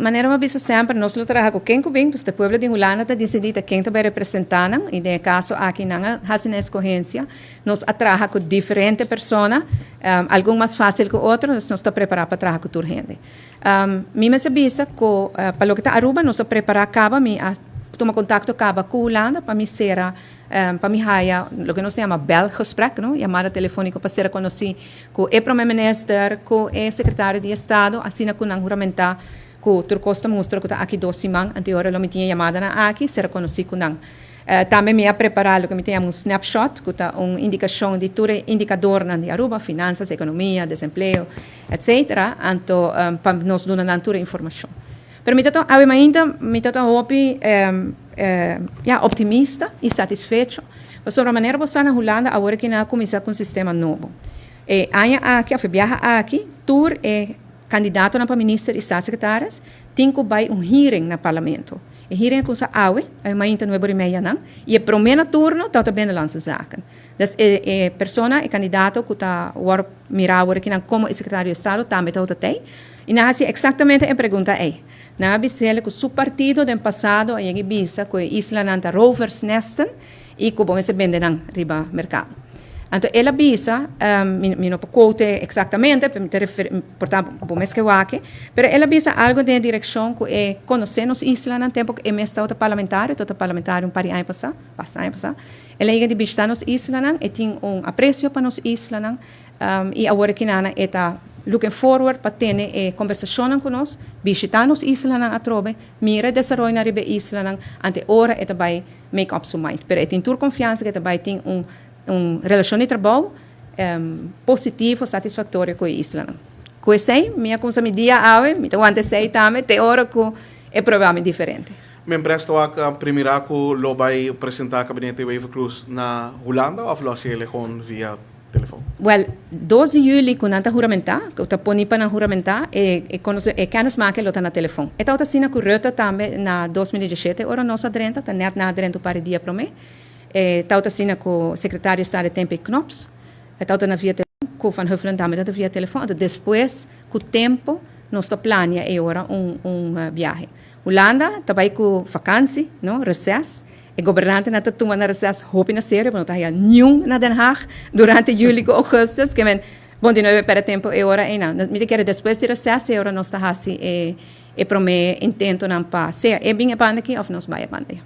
maneira uma vez sempre, nós trabalhamos com quem vem, porque o povo de Holanda está decidido quem vai representar, e no caso aqui na a escorrência, nós trabalhamos com diferentes pessoas, alguns mais fácil que outros, nós estamos preparados para trabalhar com toda gente. Me sabia que para o que está Aruba, nós estamos preparados para tomar contato com Holanda, para me ser para mim haya o que nós chamamos belgesprek, não? Chamada telefônica para ser conhecido com o primeiro-ministro, com o secretário de Estado, assim como não juramentar com o Turcosta mostra que está aqui 2 semanas, anterior eu me tinha chamada na aqui, ser conhecido com não. Também me preparado que me tinha snapshot, que está uma indicação de todo indicador na Aruba, finanças, economia, desemprego, etc. Então, para nós dar toda a informação. Pero me optimista e satisfeito. Sobre a maneira que na Holanda, agora que começar com um sistema novo. Aqui, a viaja aqui, tour é candidato para ministro e staatssecretaris, tem que vai hearing no parlamento. O hearing com a AUE, a mainta 9h30 não, e o primeiro turno está bem lança zaken. Dus pessoa, é candidato que está mirar agora que como secretário de Estado também está tem. E na exatamente a pergunta é na bisele que o partido do passado a gente bisa que isla nanta rovers nesten e que bom se vende na riba mercado. Então ela bisa, me não quote exatamente, portanto bom que wake, pero ela bisa algo de direção que é conhecer nos isla no tempo que é estado parlamentar pari ano passado. Ela ia de visitar nos isla e tem apreço para nos isla e agora que nana eta looking forward para ter conversação com nós, visitar nos islas a trobe, mira desenvolver na riba isla ante hora é também make up sua mind. Pero tem toda confiança que também tem relação de trabalho positivo, satisfatório com a isla. Com isso, minha consumir dia ave, me aguante sei também, tem hora que é provavelmente diferente. Me empresta a primeira que lo vai apresentar a gabinete Wave Cruz na Holanda ou a ele com via telefone? Well, 12 de julho, quando está juramentar, que está ponido para juramentar, que nos marca ele na telefone. Então, está sendo correto também na 2017, ora nossa drenta, está net na drenta para dia para mim. Está sendo com o secretário de Estado Tempe Knops, está na via telefone, com Van Huffelen também está via telefone. Depois, com o tempo, nós está planeando agora viagem. Holanda, está aí com vacância, não, recesso. O governante na tuma na recesso hopi na série, porque não está nenhum na Den Haag durante julho e agosto, que men bom de novo para tempo e hora e não. Me quero depois de recesso e hora nós está assim e promete intento não passar. É bem a banda aqui ou nós vai a banda.